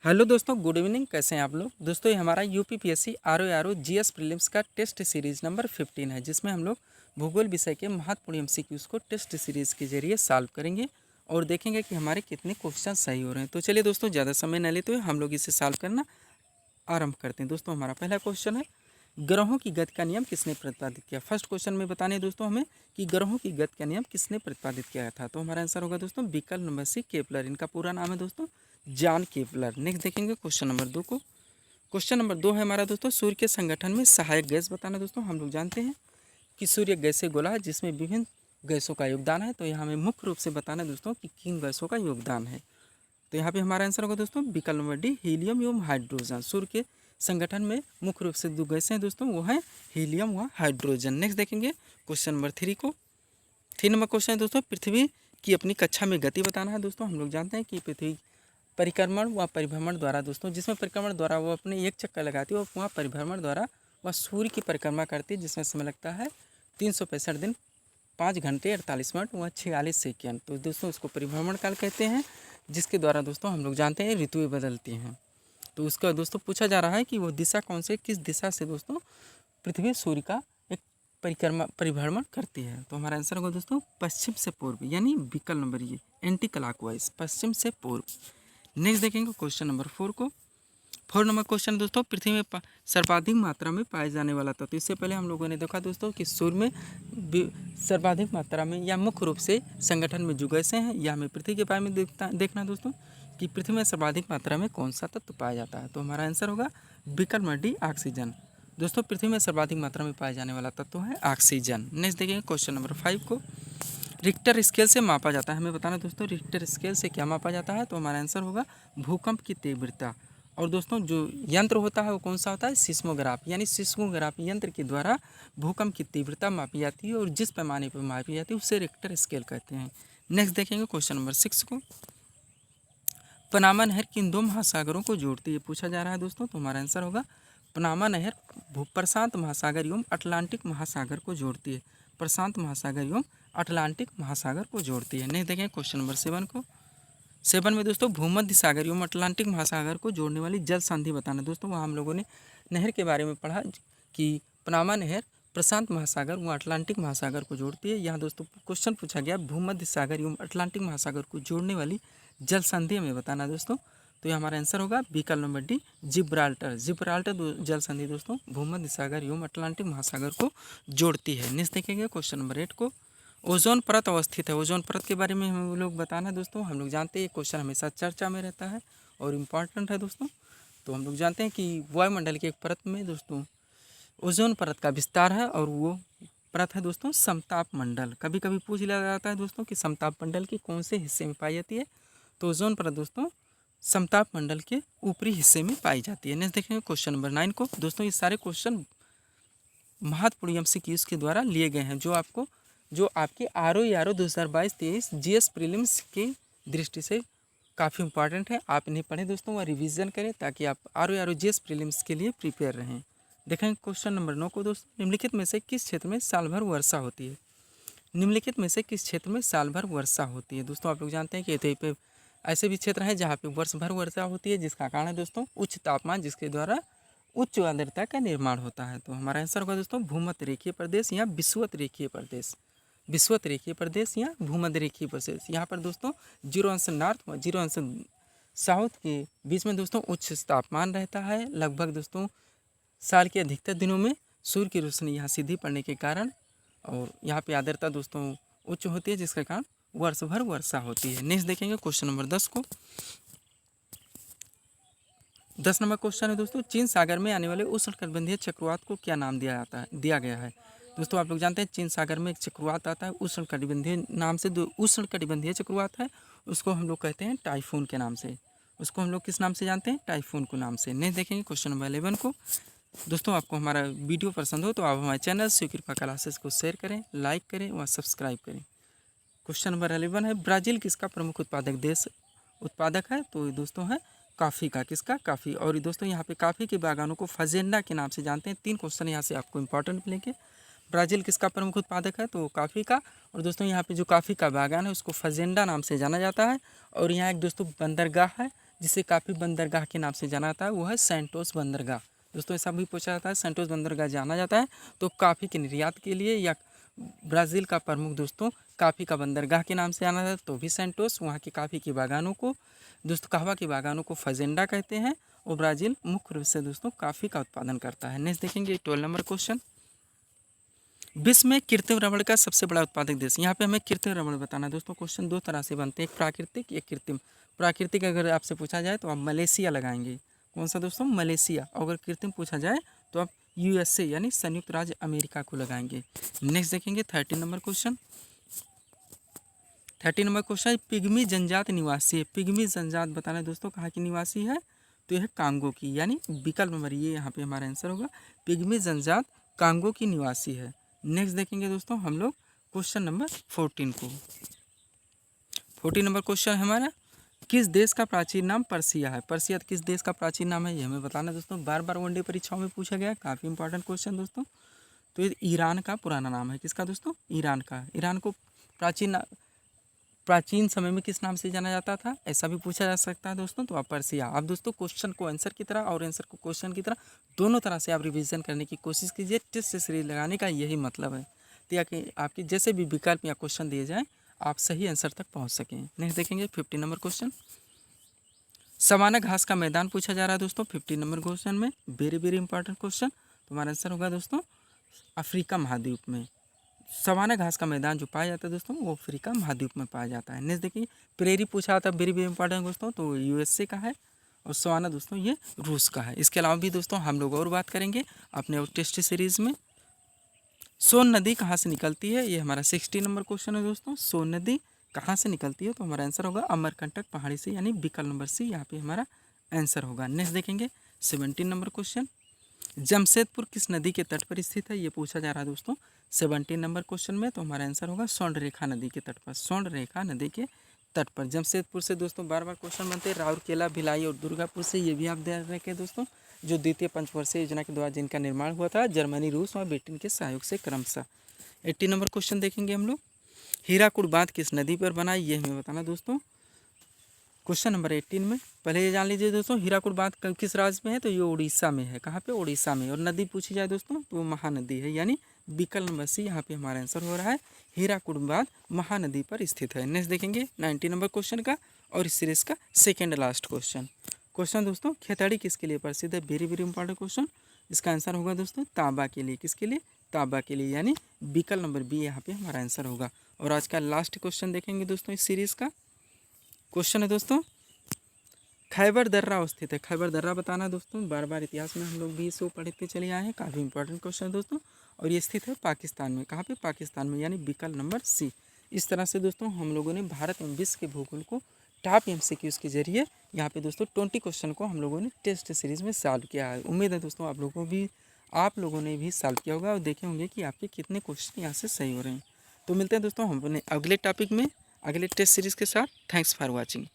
Hello दोस्तों, good evening. कैसे हैं आप लोग? दोस्तों ये हमारा यूपीपीएससी आरओ जीएस प्रीलिम्स का टेस्ट सीरीज़ नंबर 15 है, जिसमें हम लोग भूगोल विषय के महत्वपूर्ण एमसीक्यूज़ को टेस्ट सीरीज़ के जरिए सॉल्व करेंगे और देखेंगे कि हमारे कितने क्वेश्चन सही हो रहे हैं। तो चलिए दोस्तों, ज़्यादा समय न लेते हुए हम लोग इसे सॉल्व करना आरंभ करते हैं। दोस्तों हमारा पहला क्वेश्चन है, ग्रहों की गति का नियम किसने प्रतिपादित किया? फर्स्ट क्वेश्चन में बताने दोस्तों हमें कि ग्रहों की गति का नियम किसने प्रतिपादित किया था। तो हमारा आंसर होगा दोस्तों विकल्प नंबर सी, केपलर। इनका पूरा नाम है दोस्तों जॉन केपलर। नेक्स्ट देखेंगे क्वेश्चन नंबर 2 को। क्वेश्चन नंबर 2 है हमारा दोस्तों, सूर्य के संगठन में सहायक गैस बताना। दोस्तों हम लोग जानते हैं कि सूर्य गैसीय गोला है जिसमें विभिन्न गैसों का योगदान है। तो यहाँ हमें मुख्य रूप से बताना है दोस्तों कि किन गैसों का योगदान है। तो यहाँ पे हमारा आंसर होगा दोस्तों विकल्प नंबर डी, हीलियम एवं हाइड्रोजन। सूर्य के संगठन में मुख्य रूप से दो गैसें हैं दोस्तों, वो है हीलियम व हाइड्रोजन। नेक्स्ट देखेंगे क्वेश्चन नंबर 3 को। 3 नंबर क्वेश्चन है दोस्तों, पृथ्वी की अपनी कक्षा में गति बताना है। दोस्तों हम लोग जानते हैं कि पृथ्वी परिक्रमण व परिभ्रमण द्वारा दोस्तों, जिसमें परिक्रमण द्वारा वो अपने एक चक्कर लगाती है और वहाँ परिभ्रमण द्वारा वह सूर्य की परिक्रमा करती है, जिसमें समय लगता है 365 दिन 5 घंटे 48 मिनट व 46 सेकेंड। तो दोस्तों उसको परिभ्रमण काल कहते हैं, जिसके द्वारा दोस्तों हम लोग जानते हैं ऋतुएं बदलती हैं। तो उसका दोस्तों पूछा जा रहा है कि वो दिशा कौन से, किस दिशा से दोस्तों पृथ्वी सूर्य का एक परिभ्रमण करती है। तो हमारा आंसर होगा दोस्तों पश्चिम से पूर्व, यानी विकल्प नंबर ये, एंटी क्लॉकवाइज, पश्चिम से पूर्व। नेक्स्ट देखेंगे क्वेश्चन नंबर 4 को। 4 नंबर क्वेश्चन दोस्तों, पृथ्वी में सर्वाधिक मात्रा में पाए जाने वाला तत्व। इससे पहले हम लोगों ने देखा दोस्तों कि सूर्य में सर्वाधिक मात्रा में या मुख्य रूप से संगठन में जो गैसें हैं, या हमें पृथ्वी के बारे में देखना दोस्तों कि पृथ्वी में सर्वाधिक मात्रा में कौन सा तत्व पाया जाता है। तो हमारा आंसर होगा विकल्प नंबर डी, ऑक्सीजन। दोस्तों पृथ्वी में सर्वाधिक मात्रा में पाए जाने वाला तत्व है ऑक्सीजन। नेक्स्ट देखेंगे क्वेश्चन नंबर 5 को। रिक्टर स्केल से मापा जाता है, हमें बताना दोस्तों रिक्टर स्केल से क्या मापा जाता है। तो हमारा आंसर होगा भूकंप की तीव्रता। और दोस्तों जो यंत्र होता है वो कौन सा होता है, सिस्मोग्राफ, यानी सिस्मोग्राफ यंत्र के द्वारा भूकंप की तीव्रता मापी जाती है और जिस पैमाने पर मापी जाती है उसे रिक्टर स्केल कहते हैं। नेक्स्ट देखेंगे क्वेश्चन नंबर 6 को। पनामा नहर किन दो महासागरों को जोड़ती है, पूछा जा रहा है दोस्तों। तो हमारा आंसर होगा पनामा नहर प्रशांत महासागर एवं अटलांटिक महासागर को जोड़ती है। प्रशांत महासागर एवं अटलांटिक महासागर को जोड़ती है। नहीं देखें क्वेश्चन नंबर 7 को। 7 में दोस्तों भूमध्य सागर एवं अटलांटिक महासागर को जोड़ने वाली जल संधि बताना। दोस्तों वहाँ हम लोगों ने नहर के बारे में पढ़ा कि पनामा नहर प्रशांत महासागर व अटलांटिक महासागर को जोड़ती है। यहाँ दोस्तों क्वेश्चन पूछा गया भूमध्य सागर एवं अटलांटिक महासागर को जोड़ने वाली जल संधि हमें बताना दोस्तों। तो ये हमारा आंसर होगा विकल्प नंबर डी, जिब्राल्टर। जिब्राल्टर जल संधि दोस्तों भूमध्य सागर एवं अटलांटिक महासागर को जोड़ती है। नेक्स्ट देखेंगे क्वेश्चन नंबर 8 को। ओजोन परत अवस्थित है, ओजोन परत के बारे में हम लोग बताना है दोस्तों। हम लोग जानते हैं ये क्वेश्चन हमेशा चर्चा में रहता है और इम्पॉर्टेंट है दोस्तों। तो हम लोग जानते हैं कि वायुमंडल की एक परत में दोस्तों ओजोन परत का विस्तार है और वो परत है दोस्तों समताप मंडल। कभी कभी पूछ लिया जाता है दोस्तों कि समताप मंडल के कौन से हिस्से में पाई जाती है। तो ओजोन परत दोस्तों समताप मंडल के ऊपरी हिस्से में पाई जाती है। नेक्स्ट देखेंगे क्वेश्चन नंबर 9 को। दोस्तों ये सारे क्वेश्चन महत्वपूर्ण एमसीक्यूज़ के द्वारा लिए गए हैं, जो आपके आरओ 2022-23 जीएस प्रीलिम्स की दृष्टि से काफ़ी इंपॉर्टेंट है। आप इन्हें पढ़ें दोस्तों और रिवीजन करें ताकि आप आरओ जीएस प्रीलिम्स के लिए प्रिपेयर रहें। देखें क्वेश्चन नंबर 9 को दोस्तों। निम्नलिखित में से किस क्षेत्र में साल भर वर्षा होती है? निम्नलिखित में से किस क्षेत्र में साल भर वर्षा होती है? दोस्तों आप लोग जानते हैं कि इतने पे ऐसे भी क्षेत्र हैं जहाँ पे वर्ष भर वर्षा होती है, जिसका कारण है दोस्तों उच्च तापमान, जिसके द्वारा उच्च आर्द्रता का निर्माण होता है। तो हमारा आंसर होगा दोस्तों भूमध्य रेखीय प्रदेश या विषुवत रेखीय प्रदेश। विषुवत रेखीय प्रदेश या भूमध्य रेखीय प्रदेश। यहाँ पर दोस्तों 0° नॉर्थ व 0° साउथ के बीच में दोस्तों उच्च तापमान रहता है। लगभग दोस्तों साल के अधिकतर दिनों में सूर्य की रोशनी यहाँ सीधी पड़ने के कारण और यहाँ पे आर्द्रता दोस्तों उच्च होती है, जिसके कारण वर्ष भर वर्षा होती है। नेक्स्ट देखेंगे क्वेश्चन नंबर 10 को। 10 नंबर क्वेश्चन है दोस्तों, चीन सागर में आने वाले उष्णकटिबंधीय चक्रवात को क्या नाम दिया गया है? दोस्तों आप लोग जानते हैं चीन सागर में एक चक्रवात आता है उष्णकटिबंधीय नाम से, जो उष्णकटिबंधीय चक्रवात है उसको हम लोग कहते हैं टाइफून के नाम से। उसको हम लोग किस नाम से जानते हैं? टाइफून को नाम से। नेक्स्ट देखेंगे क्वेश्चन नंबर 11 को। दोस्तों आपको हमारा वीडियो पसंद हो तो आप हमारे चैनल शिव कृपा क्लासेस को शेयर करें, लाइक करें व सब्सक्राइब करें। क्वेश्चन नंबर 11 है, ब्राज़ील किसका प्रमुख उत्पादक है? तो दोस्तों है कॉफ़ी का। किसका? कॉफ़ी। और दोस्तों यहाँ पे कॉफ़ी के बागानों को फजेंडा के नाम से जानते हैं। 3 क्वेश्चन यहाँ से आपको इंपॉर्टेंट मिलेंगे। ब्राज़ील किसका प्रमुख उत्पादक है? तो कॉफ़ी का। और दोस्तों यहाँ पे जो कॉफ़ी का बागान है उसको फजेंडा नाम से जाना जाता है। और यहाँ एक दोस्तों बंदरगाह है जिसे काफ़ी बंदरगाह के नाम से जाना जाता है वो है सेंटोस बंदरगाह। दोस्तों ऐसा भी पूछा जाता है, सेंटोस बंदरगाह जाना जाता है तो कॉफ़ी के निर्यात के लिए, या ब्राज़ील का प्रमुख दोस्तों कॉफ़ी का बंदरगाह के नाम से जाना जाता है तो भी सेंटोस। वहाँ के कॉफ़ी के बागानों को दोस्तों, कहवा के बागानों को फजेंडा कहते हैं। और ब्राज़ील मुख्य रूप से दोस्तों कॉफ़ी का उत्पादन करता है। नेक्स्ट देखेंगे 12 नंबर क्वेश्चन, विश्व में कृत्रिम रबड़ का सबसे बड़ा उत्पादक देश। यहाँ पे हमें कृत्रिम रबड़ बताना है दोस्तों। क्वेश्चन दो तरह से बनते हैं, एक प्राकृतिक एक कृत्रिम। प्राकृतिक अगर आपसे पूछा जाए तो आप मलेशिया लगाएंगे, कौन सा दोस्तों, मलेशिया। और अगर कृत्रिम पूछा जाए तो आप USA यानी संयुक्त राज्य अमेरिका को लगाएंगे। नेक्स्ट देखेंगे 13 number question. 13 number question, pygmy जनजात निवासी है। पिग्मी जनजात बताना है दोस्तों कहाँ की निवासी है, तो यह कांगो की, यानी विकल्प नंबर ये यहाँ पे हमारा आंसर होगा। पिग्मी जनजात कांगो की निवासी है। नेक्स्ट देखेंगे दोस्तों हम लोग क्वेश्चन नंबर 14 को। 14 नंबर क्वेश्चन है हमारा, किस देश का प्राचीन नाम पर्सिया है। पर्सिया किस देश का प्राचीन नाम है, ये हमें बताना है दोस्तों। बार बार वनडे परीक्षाओं में पूछा गया, काफ़ी इंपॉर्टेंट क्वेश्चन दोस्तों। तो ये ईरान का पुराना नाम है, किसका दोस्तों, ईरान का। ईरान को प्राचीन समय में किस नाम से जाना जाता था, ऐसा भी पूछा जा सकता है दोस्तों। तो आप पर्सिया, आप दोस्तों क्वेश्चन को आंसर की तरह और आंसर को क्वेश्चन की तरह दोनों तरह से आप रिवीजन करने की कोशिश कीजिए। टेस्ट सीरीज लगाने का यही मतलब है, ताकि आपके जैसे भी विकल्प या क्वेश्चन दिए जाएँ आप सही आंसर तक पहुँच सकें। नेक्स्ट देखेंगे 15 नंबर क्वेश्चन, सवाना घास का मैदान पूछा जा रहा है दोस्तों 15 नंबर क्वेश्चन में। Very very important question. तो हमारा आंसर होगा दोस्तों अफ्रीका महाद्वीप में। सवाना घास का मैदान जो पाया जाता है दोस्तों वो अफ्रीका महाद्वीप में पाया जाता है। नेक्स्ट देखिए, प्रेरी पूछा था, वेरी वेरी इंपॉर्टेंट दोस्तों, तो USA का है। और सवाना दोस्तों ये रूस का है। इसके अलावा भी दोस्तों हम लोग और बात करेंगे अपने टेस्ट सीरीज में। सोन नदी कहाँ से निकलती है, ये हमारा 16 नंबर क्वेश्चन है दोस्तों। सोन नदी कहाँ से निकलती है, तो हमारा आंसर होगा अमरकंटक पहाड़ी से, यानी विकल्प नंबर सी यहाँ पे हमारा आंसर होगा। नेक्स्ट देखेंगे 17 नंबर क्वेश्चन, जमशेदपुर किस नदी के तट पर स्थित है, ये पूछा जा रहा है दोस्तों 17 नंबर क्वेश्चन में। तो हमारा आंसर होगा स्वर्णरेखा नदी के तट पर, स्वर्णरेखा नदी के तट पर। जमशेदपुर से दोस्तों बार बार क्वेश्चन बनते हैं, राउरकेला, भिलाई और दुर्गापुर से, ये भी आप ध्यान रखें दोस्तों। जो द्वितीय पंचवर्षीय योजना के द्वारा जिनका निर्माण हुआ था जर्मनी, रूस और ब्रिटेन के सहयोग से क्रमशः। 80 नंबर क्वेश्चन देखेंगे हम लोग, हीराकुड बांध किस नदी पर बना, ये हमें बताना दोस्तों क्वेश्चन नंबर 18 में। पहले ये जान लीजिए दोस्तों हीराकुड बांध किस राज्य में है, तो ये उड़ीसा में है। कहाँ पे, उड़ीसा में। और नदी पूछी जाए दोस्तों तो वो महानदी है, यानी विकल्प नंबर सी यहाँ पे हमारा आंसर हो रहा है। हीराकुड बांध महानदी पर स्थित है। नेक्स्ट देखेंगे 90 नंबर क्वेश्चन का और इस सीरीज का सेकेंड लास्ट क्वेश्चन। क्वेश्चन दोस्तों, खेतड़ी किसके लिए प्रसिद्ध है, वेरी वेरी इंपॉर्टेंट क्वेश्चन। इसका आंसर होगा दोस्तों तांबा के लिए, किसके लिए, तांबा के लिए, यानी विकल्प नंबर बी यहाँ पे हमारा आंसर होगा। और आज का लास्ट क्वेश्चन देखेंगे दोस्तों इस सीरीज़ का। क्वेश्चन है दोस्तों, खैबर दर्रा स्थित है। खैबर दर्रा बताना है दोस्तों, बार बार इतिहास में हम लोग भी इसको पढ़ते चले आए हैं, काफ़ी इंपॉर्टेंट क्वेश्चन है दोस्तों। और ये स्थित है पाकिस्तान में। कहाँ पे, पाकिस्तान में, यानी विकल्प नंबर सी। इस तरह से दोस्तों हम लोगों ने भारत एवं विश्व के भूगोल को टॉप MCQs के जरिए यहाँ पे दोस्तों 20 क्वेश्चन को हम लोगों ने टेस्ट सीरीज़ में सॉल्व किया है। उम्मीद है दोस्तों आप लोगों ने भी सॉल्व किया होगा और देखे होंगे कि आपके कितने क्वेश्चन यहाँ से सही हो रहे हैं। तो मिलते हैं दोस्तों हम अपने अगले टॉपिक में अगले टेस्ट सीरीज़ के साथ। Thanks for watching.